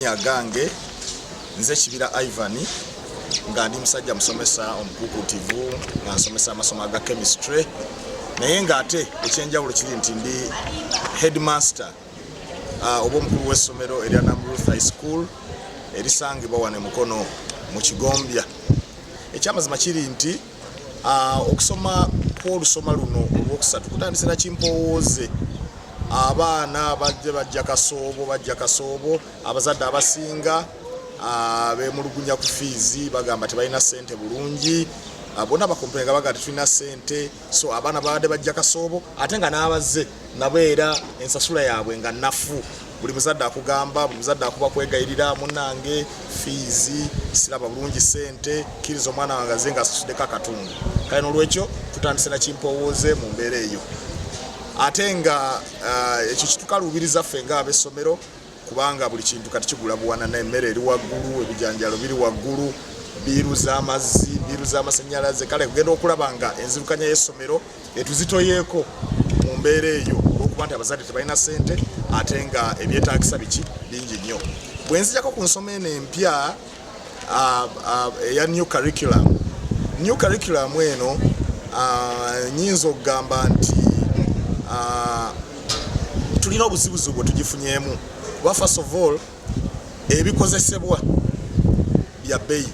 Gange nze Kibira Ivan nga ndi musajja musomesa omukukutivu nga nsomesa amasomo aga chemistry naye nga ate ekyenjawulo kiri nti ndi headmaster oba omukulu w'essomero erya Namruth High School erisangibwa wano Mukono mu Kigombya. Ekyamazima kiri nti okusoma kw'olusoma luno olwokusatu kutandisira Kimpowooze abaana bajja kasoobo abazadde abasinga bemulugunya ku fees bagamba tebalina sente bulungi bonna bakompenga baga tulina sente so abaana babadde bajja kasoobo ate nga n'abazze nabo era ensasula yaabwe nga nafu buli muzadde akugamba buli muzadde akuba kwegayirira munnange fees siraba bulungi sente kiriza omwana wange aze nga asusuddeko akatundu kale n'olwekyo tutandise na Kimpowooze mu mbeera eyo. Ate nga ekyo kitukalubiriza ffe nga ab'essomero kubanga buli kintu kati kigula buwana n'emmere eri waggulu ebijanjalo biri waggulu biiru z'amazzi biiru z'amasannyalaze kale kugenda okulaba nga enzirukanya y'essomero etuzitoyeeko mu mbeera eyo olw'okuba nti abazadde tebalina sente ate nga ebyetaagisa biki bingi nnyo. Bwe nzijako ku nsoma eno empya eya new curriculum eno nnyinza okugamba nti tulina obuzibuzi bwe tugifunyemu kuba first of all ebikozesebwa bya bbeeyi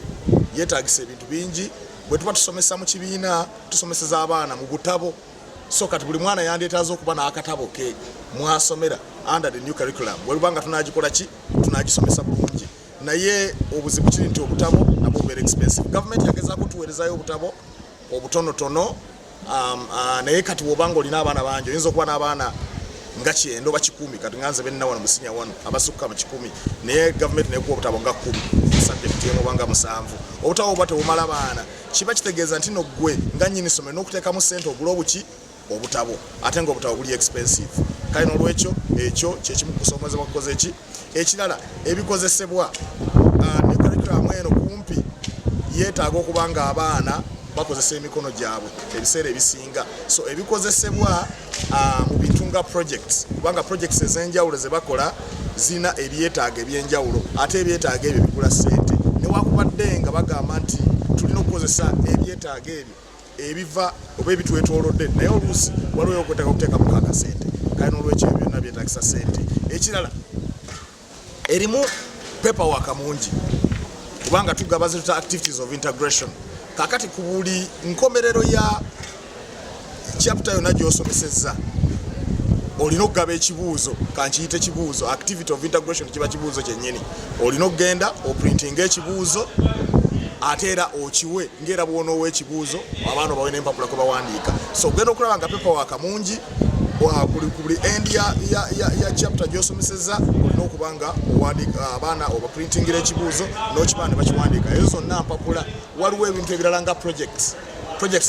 yeetaagisa ebintu bingi. Bwe tuba tusomesa mu kibiina tusomeseza abaana mu butabo so kati buli mwana yandeetaaza okuba n'akatabo ke mwasomera under the new curriculum bwe lubanga tunagikola ki tunagisomesa bulungi naye obuzibu kiri nti obutabo nabwo bubeera expensive. Gavumenti yagezaako tuweerezayo obutabo obutonotono naye kati wobanga olina abaana bangi oyinza okuba n'abaana nga 9 oba 10 kati nganze benna wano musinya wano abasukka mu 10 naye gavumenti nekuwa obutabo nga 10 subject emu banga 7 obutabo bwate bumala abaana kiba kitegeeza nti no gwe nga nnyini somero n'okuteekamu ssente ogula obuki obutabo ate nga obutabo buli expensive kale n'olwekyo ekyo kyekimu kusomezebwa kukoze eki. Ekirala ebikozesebwa ne curriculum eno kumpi yeetaaga okuba nga abaana bakozesa emikono gyabwe ebiseera ebisinga so ebikozesebwa mu bintu nga projects kubanga projects ez'enjawulo ze bakola zina ebyetaaga ebyenjawulo ate ebyetaaga ebyo bigula ssente newakubadde nga bagamba nti tulina okukozesa ebyetaaga ebyo ebiva oba ebitwetoolodde naye oluusi waliwo okweteeka kuteeka mu akasente kale n'olwekyo ebyo byonna byetaagisa ssente. Ekirala erimu paperwork mungi kubanga tugaba zituta activities of integration kakati ku buli nkomerero ya chapter yonna gy'osomesezza olina okugaba ekibuuzo kankiyite kibuuzo activity of integration kiba kibuuzo kyennyini olina okugenda oprintinga ekibuuzo ate era okiwe ng'era bw'onoowa ekibuuzo abaana bawe n'empapula kwe bawandiika so ogenda okulaba nga paperwork mungi ku buli end ya chapter gy'osomesezza olina okuba nga abaana obaprintingira ekibuuzo n'okibaa ne bakiwandiika ezo zonna mpapula. Waliwo ebintu ebirala nga projects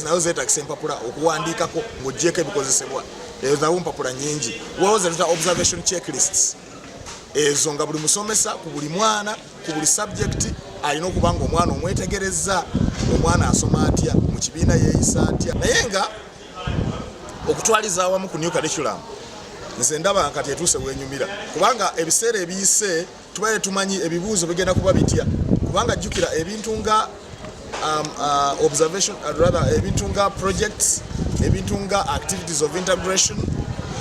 nayo zeetaagisa empapula okuwandiikako ng'oggyeko ebikozesebwa ezo nawo mpapula nnyingi. Waliwo ze tuta observation checklists ezo nga buli musomesa ku buli mwana ku buli subject alina okuba nga omwana omwetegereza omwana asoma atya mu kibiina yeeyisa atya naye nga okutwaliza awamu ku new curriculum nze ndaba kati etuuse wenyumira kubanga ebiseera ebiyise tubaye tumanyi ebibuuzo bigenda kuba bitya kubanga jjukira ebintu nga observation ebintu nga projects ebintu nga activities of integration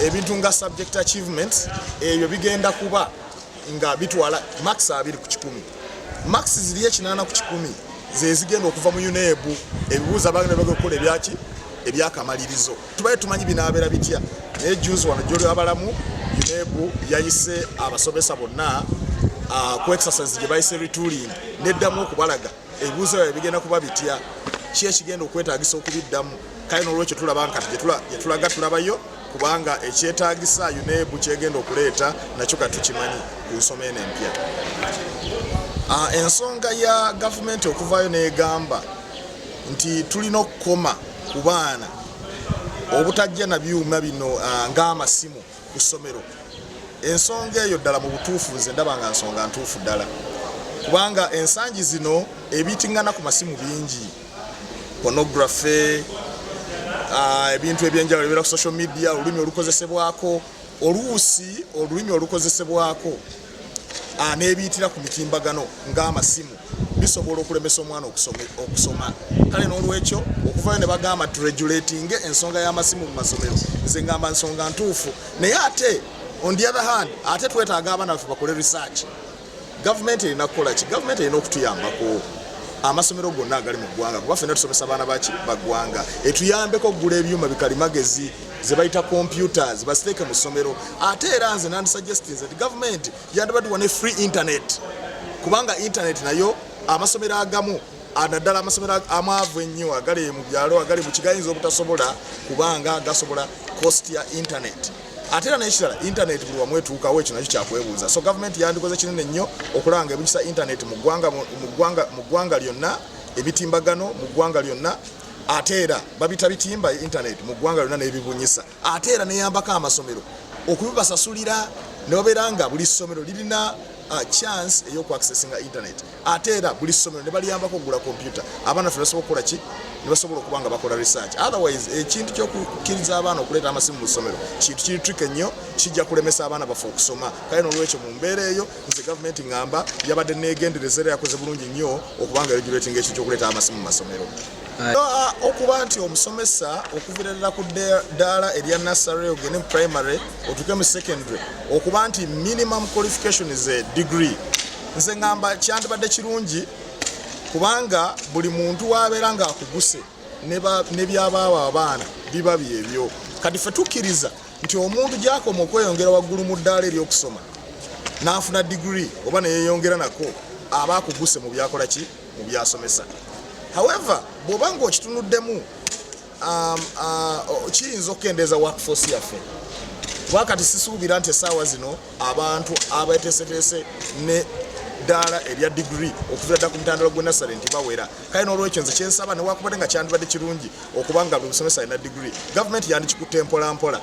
ebintu nga subject achievements ebyo bigenda kuba nga bitwala max 2 ku 10 max ziri 8 ku 10 zezigenda okuva mu UNEB ebibuuzo abagenda bakola ebyaki ebyakamalirizo tubaye tumanyi binaabeera bitya naye juzi wano gy'oli abalamu UNEB yayise abasomesa bonna ku exercise gye bayise retooling neddamu okubalaga ebibuuzo byabe bigenda kuba bitya ki ekigenda okwetaagisa okubiddamu kale n'olwekyo tulaba nkati gye tulaga tulabayo kubanga ekyetaagisa UNEB kyegenda okuleeta nakyo kati tukimanyi ku nsoma eno empya. Ensonga ya gavumenti okuvaayo n'egamba nti tulina okukoma ku baana obutajja na byuma bino ng'amasimu ku ssomero ensonga eyo ddala mu butuufu nze ndaba nga nsonga ntuufu ddala kubanga ensangi zino ebitingana ku masimu bingi pornography ebintu ebyenjawulo ebibeera ku social media olulimi olukozesebwako oluusi olulimi olukozesebwako n'ebiyitira ku mitimbagano ng'amasimu bisobola okulemesa omwana okusoma. Kale n'olwekyo okuvayo ne bagamba turegulating ensonga y'amasimu mu masomero, nze ngamba nsonga ntuufu, naye ate on the other hand ate twetaaga abaana baffe bakole research. Gavumenti erina kukola ki? Gavumenti erina okutuyambako amasomero gonna agali mu ggwanga, kuba ffenna tusomesa abaana baggwanga, etuyambeko okugula ebyuma bikalimagezi ze bayita computers basiteeke mu ssomero. Ate era nze nandisuggestinze nti gavumenti yandibadduwa ne free internet, kubanga internet nayo amasomero agamu naddala amasomero amaavu ennyo agali mu byalo agali mu kigayinza obutasobola kubanga gasobola cost ya internet. Ate era n'ekirala internet buli wamu etuukawo, ekyo nakyo kyakwebuuza. So gavumenti yandikoze kinene nnyo okulanga ebukisa internet mu ggwanga lyonna, emitimbagano mu ggwanga lyonna, ate era babita bitimba internet mu ggwanga lyonna n'ebibunyisa. Ate era neyambako amasomero okubibasasulira ne babeera nga buli ssomero lirina chance ey'okwaccessinga internet. Ate era buli ssomero ne baliyambako okugula computer, abaana ffe basobola okukola ki? Ne basobola okuba nga bakola research. Otherwise ekintu ky'okukkiriza abaana okuleeta amasimu mu ssomero kintu kiri tricky nnyo, kijja kulemesa abaana baffe okusoma. Kale n'olwekyo mu mbeera eyo nze gavumenti ngamba yabadde neegendereza era yakoze bulungi nnyo okubanga regulating ekyo ky'okuleeta amasimu mu masomero. Okuba nti omusomesa okuviira ddala ku ddaala erya nursery ogende mu primary otuuke mu secondary, okuba nti minimum qualification is a degree, nze ngamba kyandibadde kirungi kubanga buli muntu wabeera ng'akuguse ne byabaawo abaana biba byebyo. Kati ffe tukkiriza nti omuntu gy'akoma okweyongera waggulu mu ddaala ery'okusoma n'afuna degree oba ne yeeyongera nako aba akuguse mu byakola ki? Mu byasomesa. However bw'oba ng'okitunuddemu kiyinza okukendeeza workforce yaffe. Wakati sisuubira nti essaawa zino abantu abeeteeseteese ne ddaala erya degree okuviira ddala ku mutandalo gwe nasale nti bawera. Kale n'olwekyo nze kyensaba newakubadde nga kyandibadde kirungi okuba nga buli musomesa alina degree, gavumenti yandikikutte mpolampola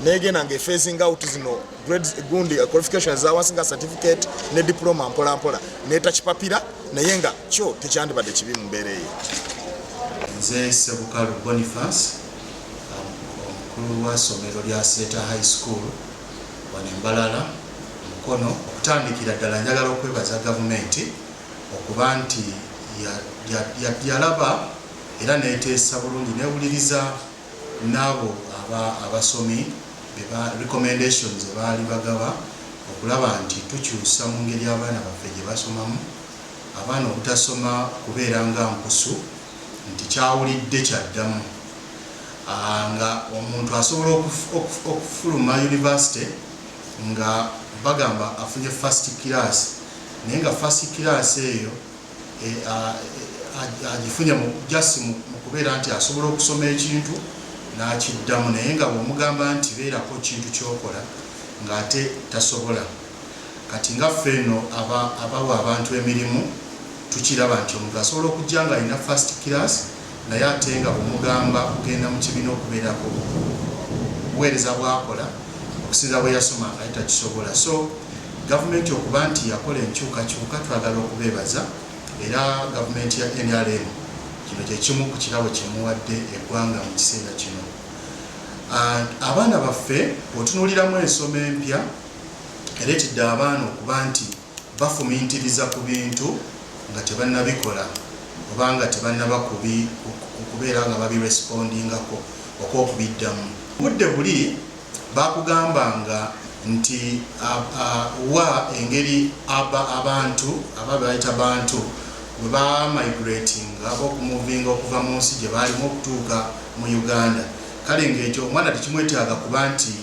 negenda ng'efacing out zino grades gundi qualification za wansi nga certificate ne diploma mpolampola netakipapira, naye nga kyo tekyandibadde kibi mu mbeera eyo. Nze Sebukalu Boniface, omukulu wa ssomero lya Seta High School wano e Mbalala Mukono. Okutandikira ddala njagala okwebaza gavumenti okuba nti yalaba era neeteesa bulungi newuliriza n'abo abasomi recommendations ebaali bagaba okulaba nti tukyusa mu ngeri abaana baffe gye basomamu, abaana obutasoma kubeera nga mpusu nti kyawulidde kyaddamu. Nga omuntu asobola okufuluma university nga bagamba afunye first class, naye nga first class eyo agifunye just mu kubeera nti asobola okusoma ekintu n'akiddamu, naye nga bw'omugamba nti beerako kintu ky'okola ng'ate tasobola. Kati nga ffe eno abawa abantu emirimu tukiraba nti omuntu asobola okujja nga alina first class, naye ate nga bw'omugamba kugenda mu kibiina okubeerako obuweereza bwakola okusinza bwe yasoma nga takisobola. So gavumenti okuba nti yakola enkyukakyuka twagala okubeebaza, era gavumenti ya NRM kino kye kimu ku kirabo kyemuwadde eggwanga mu kiseera kino. Abaana baffe bw'otunuuliramu ensoma empya ereetedde abaana okuba nti bafumintiriza ku bintu nga tebannabikola oba nga tebannaba kubeera nga babirespondingako okwokubiddamu. Budde buli bakugambanga nti wa engeri abantu bayita bantu bwe bamigratinga ab'okumuvinga okuva mu nsi gye baalimu okutuuka mu Uganda. Kale ng'ekyo omwana tekimwetaaga kuba nti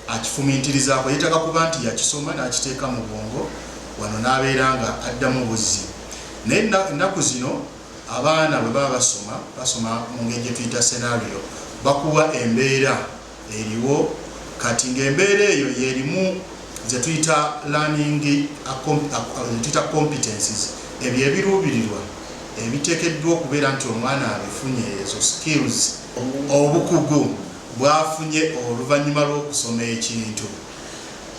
akifumintirizaako, yeetaaga kuba nti yakisoma n'akiteeka mu bwongo wano n'abeera nga addamu buzzi. Naye ennaku zino abaana bwe baba basoma mu ngeri gye tuyita scenario, bakuwa embeera eriwo, kati ng'embeera eyo yerimu ze tuyita learning tuyita competencies, ebyo ebiruubirirwa ebiteekeddwa okubeera nti omwana abifunye, ezo skills, obukugu bwafunye oluvannyuma lw'okusoma ekintu.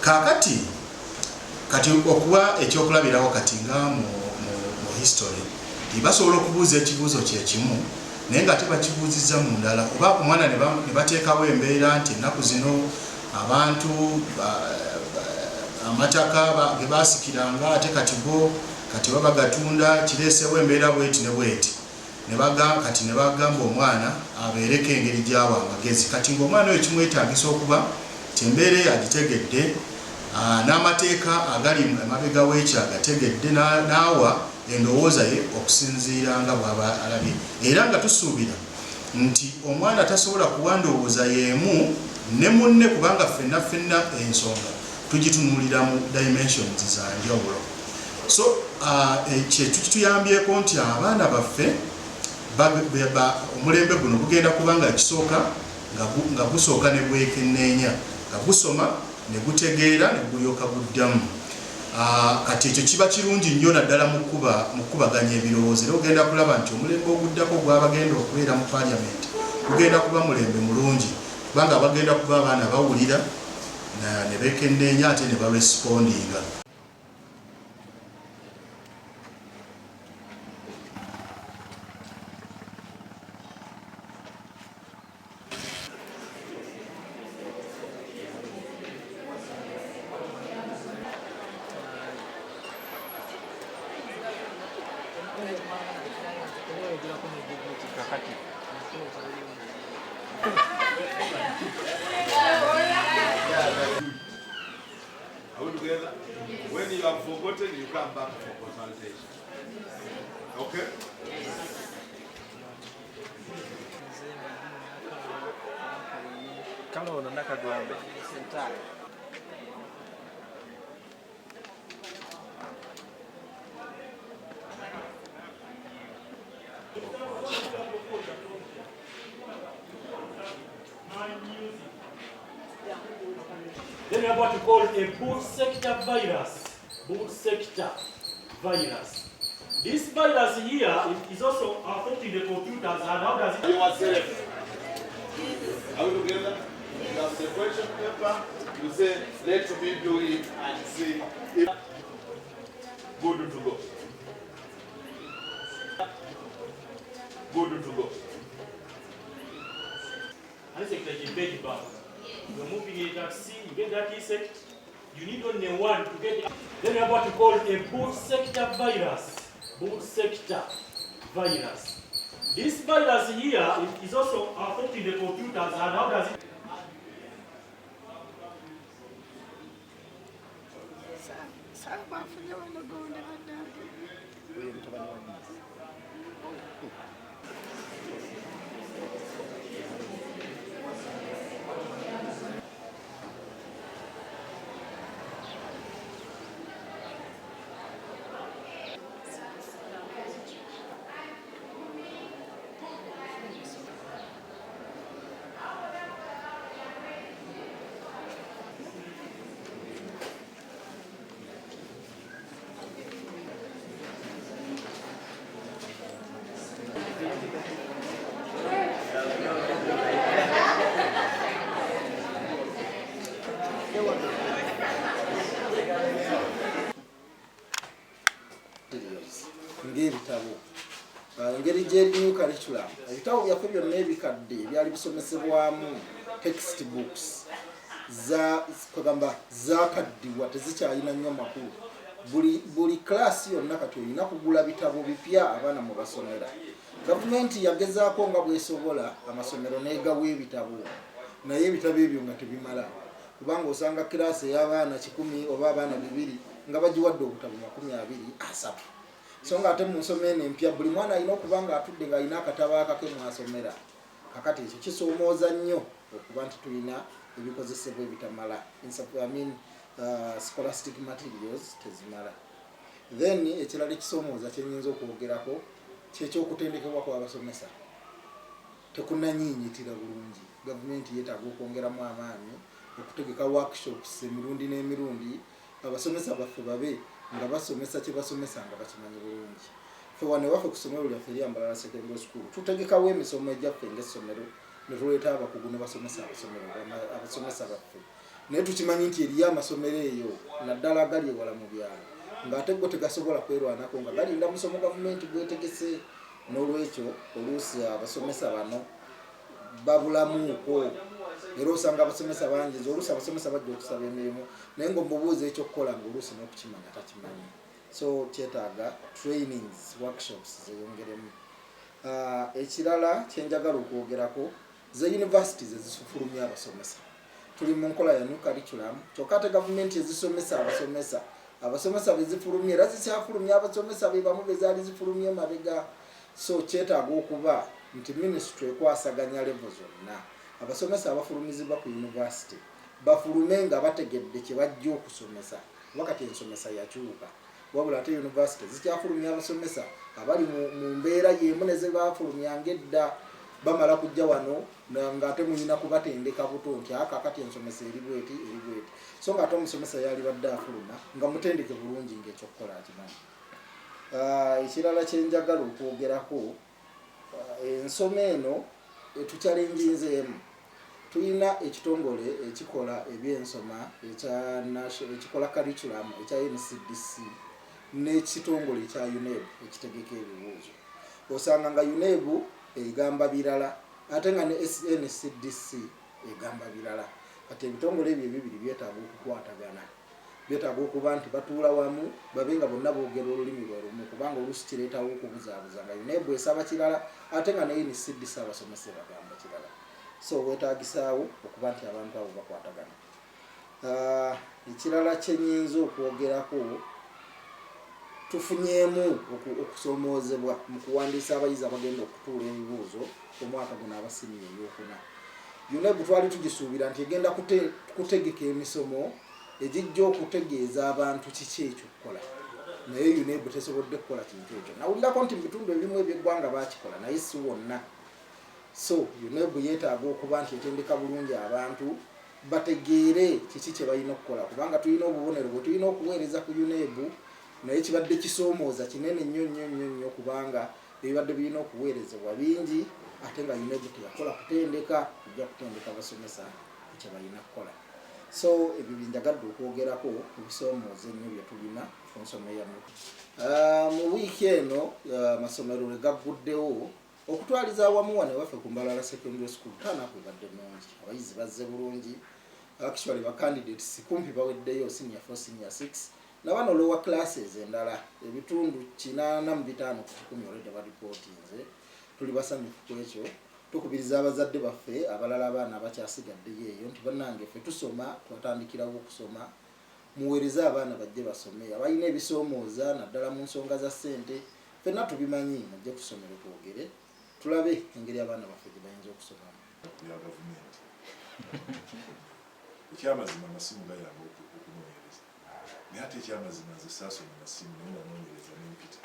Kati okuwa ekyokulabirawo kati nga mu history basobola okubuuza ekibuuzo kyekimu naye nga tebakibuuzizza mu ndala, oba omwana ne bateekawo embeera nti ennaku zino abantu amataka ge basikiranga ate kati baba gatunda kireesewo embeera bweti ne bweti kati ne bagamba omwana abeereko engeri gy'awa amagezi kati ng'omwana oyo kimwetaagisa okuba tembeere yagitegedde n'amateeka agali emabega w'ekyo agategedde n'awa endowooza ye okusinziira nga bw'aba alabye era nga tusuubira nti omwana tasobola kuwa ndowooza yeemu ne munne kubanga ffenna ensonga tugitunuulira mu dimensions za njawulo. So kyekyo kituyambyeko nti abaana baffe omulembe guno gugenda kubanga kisooka nga gusooka ne bwekenneenya nga gusoma ne gutegeera ne gulyoka guddamu. Kati ekyo kiba kirungi nnyo naddala mu kkubaganya ebirowoozo era ogenda kulaba nti omulembe oguddako gw'abagenda okubeera mu paliamenti gugenda kuba mulembe mulungi kubanga bagenda kuba abaana bawulira ne bekenneenya ate ne barespondinga. Are we together? When you have forgotten, you come back for consultation. Okay? Kalo nakagombe. Then we are what we call a boot sector virus. Boot sector virus. This virus here is also affecting the computers, and how does it? You are safe. Are we together? You have the question paper. You say, let me do it and see if good to go. Good to go. And it's like a bed bug. You're moving a taxi, you get that insect, you need only one to get it. Then we have what we call a boot sector virus. Boot sector virus. This virus here is also affecting the computers, and how does it? ng'ebitabo engeri gy'edimu curriculum ebitabo byaffe byonna ebikadde byali bisomesebwamu text books kugamba zakaddiwa tezikyalina nnyo makulu buli class yonna kati olina kugula bitabo bipya abaana mu basomera. Gavumenti yagezaako nga bwesobola amasomero n'egawa ebitabo naye ebitabo ebyo nga tebimala kubanga osanga kirasi ey'abaana 100 oba abaana 200 nga bagiwadde obutabo 23. So nga ate mu nsoma eno empya buli mwana alina okuba nga atudde nga alina akatabo akake mwasomera. Kakati ekyo kisoomooza nnyo okuba nti tulina ebikozesebwa ebitamala scholastic materials tezimala. Then ekirala ekisoomooza kyenyinza okwogerako kyekyokutendekebwa kw'abasomesa tekunanyinyitira bulungi. Gavumenti yeetaaga okwongeramu amaanyi okutegeka workshops emirundi n'emirundi abasomesa baffe babe nga basomesa kye basomesa nga bakimanyi bulungi. Ffe wano waffe ku ssomero lyaffe ery'Ambalala Secondary School tutegekawo emisomo egyaffe ng'essomero ne tuleeta abakugu ne basomesa abasomesa baffe naye tukimanyi nti eriyo amasomero eyo naddala agali ewala mu byalo ng'ate go tegasobola kwerwanako nga galinda musomo gavumenti gwetegese. N'olwekyo oluusi abasomesa bano babulamuuko era osanga abasomesa bangi oluusi abasomesa bajja okusaba emirimu naye ng'omubuuza ekyokukola ng'oluusi n'okukimanya takimanyi so kyetaaga trainings workshops zeyongeremu. Ekirala kyenjagala okwogerako ze universities ezifulumya abasomesa. Tuli mu nkola ya new curriculum kyokka ate gavumenti ezisomesa abasomesa bezifulumya era zikyafulumya abasomesa be bamu bezaali zifulumye mabega. So kyetaaga okuba nti ministry ekwasaganya level zonna abasomesa abafulumizibwa ku university bafulume nga bategedde kye bajja okusomesa wakati ensomesa yakyuka wabula ate university zikyafulumya abasomesa abali mu mbeera y'emu ne ze bafulumyanga edda bamala kujja wano ng'ate muyina kubatendeka buto nti akakati ensomesa eri bweti so ng'ate omusomesa yali badde afuluma nga mutendeke bulungi ng'ekyokukola akimanyi. Ekirala kyenjagala okwogerako ensoma eno tukyalenjinzeemu tulina ekitongole ekikola ebyensoma ekikola curriculum ekya NCDC n'ekitongole ekya UNEB ekitegeka ebibuuzo. Osanga nga UNEB egamba birala ate nga ne NCDC egamba birala. Kati ebitongole ebyo ebibiri byetaaga okukwatagana, byetaaga okuba nti batuula wamu babe nga bonna boogera olulimi lwe lumu kubanga oluusi kireetawo okubuzaabuza nga UNEB esaba kirala ate nga ne NCDC abasomesa bagamba kirala. So wetaagisaawo okuba nti abantu abo bakwatagana. Ekirala kyenyinza okwogerako tufunyeemu okusomoozebwa mu kuwandiisa abayizi abagenda okutuula ebibuuzo omwaka guno abasiniya eyokuna. UNEB twali tugisuubira nti egenda kutegeka emisomo egijja okutegeeza abantu kiki ekyokukola naye UNEB tesobodde kukola kintu ekyo. Nawulirako nti mu bitundu ebimu eby'eggwanga baakikola naye si wonna. So UNEB yeetaaga okuba nti etendeka bulungi abantu bategeere kiki kye balina okukola kubanga tulina obubonero bwe tulina okuweereza ku UNEB naye kibadde kisoomooza kinene nnyo kubanga ebibadde birina okuweerezebwa bingi ate nga UNEB teyakola kutendeka kujja kutendeka basomesa kye balina kukola. So ebyo byenjagadde okwogerako ku bisoomooza ennyo bye tulina ku nsoma yamu. Mu wiiki eno amasomero we gagguddewo okutwaliza awamu wano ewaffe ku Mbalala Secondary School tanaku ebadde nnungi abayizi bazze bulungi actually ba candidates kumpi baweddeyo senior 4 senior 6 nabano lower classes endala ebitundu 85 ku 10 olwedde baripootinze. Tuli basanyufu ku ekyo tukubiriza abazadde baffe abalala abaana bakyasigaddeyo eyo nti bannange ffe tusoma twatandikirawo okusoma muweereze abaana bajje basome abalina ebisoomooza naddala mu nsonga za ssente ffenna tubimanyi mujje ku ssomero twogere tulabe engeri abaana baffe gye bayinza okusomamu. Ya gavumenti ekyamazima amasimu gayamba okunoonyereza naye ate ekyamazima nze saasoma amasimu naye nanoonyereza n'empita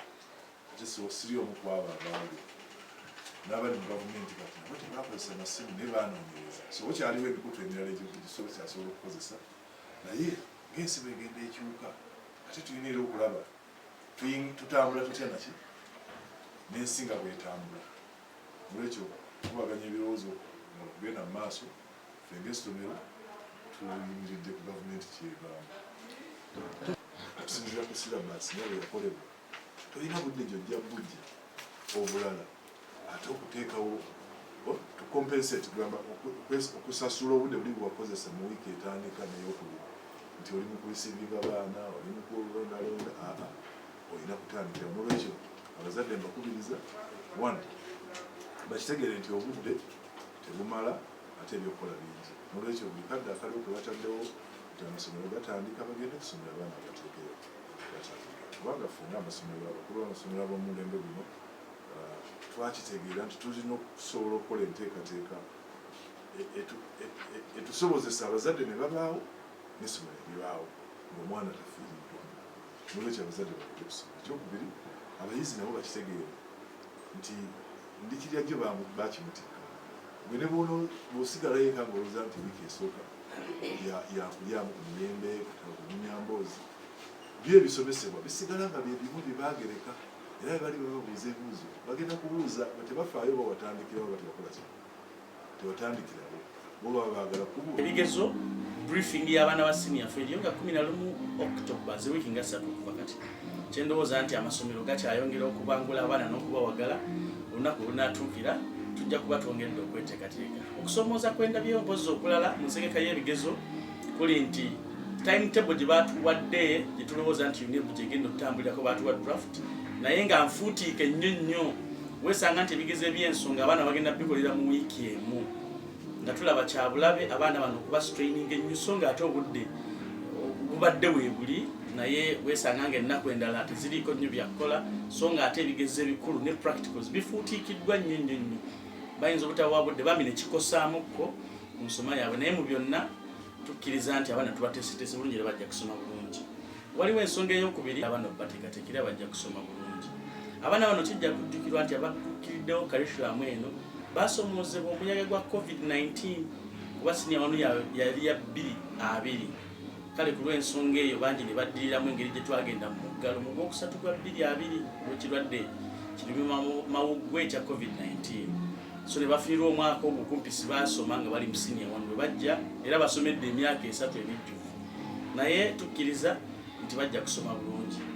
ate siri omu kwabo abaali n'abali mu gavumenti kati nabo tebakozesa amasimu naye banoonyereza so wakyaliwo emikutu emirala ekyasobola okukozesa naye ng'ensi bwegenda ekyuka ate tulina era okulaba tutambula tutya naki n'ensi nga bwetambula. Olwekyo tubaganya ebirowoozo okugenda mu maaso ffe ng'essomero tuyimiridde ku gavumenti kyegamba okusinziira ku silabasi nga bwe yakolebwa tolina budde gyojja bujja obulala ate okuteekawo tukompensate gamba okusasula obudde buli bwewakozesa mu wiiki etandika neyokubiri nti oli mu kurisivinga abaana oli mu kulondalonda olina kutandikira. N'olwekyo abazadde mbakubiriza one bakitegeere nti obudde tebumala ate ebyokukola bingi. N'olwekyo buli kadde akaliwo kebataddewo nti amasomero gatandika bagende kusomera abaana bateekeyo batandika kubanga ffe ng'amasomero abakulu b'amasomero ab'omulembe guno twakitegeera nti tulina okusobola okukola enteekateeka etusobozesa abazadde ne babaawo n'essomero eribaawo ng'omwana tafiiriddwa. N'olwekyo abazadde bakole okusoma. Ekyokubiri abayizi nabo bakitegeere nti ndikirya gye bakimutikka gwe ne bw'osigalayo eka ng'olowooza nti wiiki esooka yakulyamu ku miyembe kutaba ku munyamboozi byo ebisomesebwa bisigala nga bye bimu bye baagereka era bali babuuza ebibuuzo bagenda kubuuza nga tebafaayo bawatandikirawo batibakola ki tebatandikirawo bo baba baagala kubuuza. Ebigezo briefing y'abaana ba senior eriyo nga 11 October ziwiiki nga 3 okuva kati kyendowooza nti amasomero gakyayongera okubangula abaana n'okubawagala olunaku lunaatuukira tujja kuba twongedde okweteekateeka okusomooza kwendabyewo mpozi okulala mu ntegeka y'ebigezo kuli nti timetable gye baatuwadde gye tulowooza nti UNEB gyegenda okutambulirako baatuwa draft naye nga nfuutiike nnyo weesanga nti ebigezo eby'ensonga abaana bagenda bikolera mu wiiki emu nga tulaba kyabulabe abaana bano okuba straining ennyo so nga ate obudde bubadde weebuli naye weesanga nga ennaku endala teziriiko nnyo byakukola so nga ate ebigezo ebikulu ne practicals bifuutiikiddwa nnyo bayinza obutawa budde bamina ekikosaamukko ku nsoma yaabwe naye mu byonna tukkiriza nti abaana tubateesetese bulungi era bajja kusoma bulungi waliwo ensonga ey'okubiri abaana bateekateekera bajja kusoma bulungi abaana bano kijja kujjukirwa nti abakkiriddewo curriculum eno basomoozebwa omuyaga gwa covid-19 kuba siniya wano yali ya 2-2 kale ku lw'ensonga eyo bangi ne baddiriramu engeri gye twagenda mu muggalo mu gwokusatu gwa 2-2 olw'ekirwadde kirimu mawuggwe ekya covid-19 so ne bafiirwa omwaka ogwo kumpi sibasoma nga bali mu siniya wano bwe bajja era basomedde emyaka 3 emijjuvu naye tukkiriza nti bajja kusoma bulungi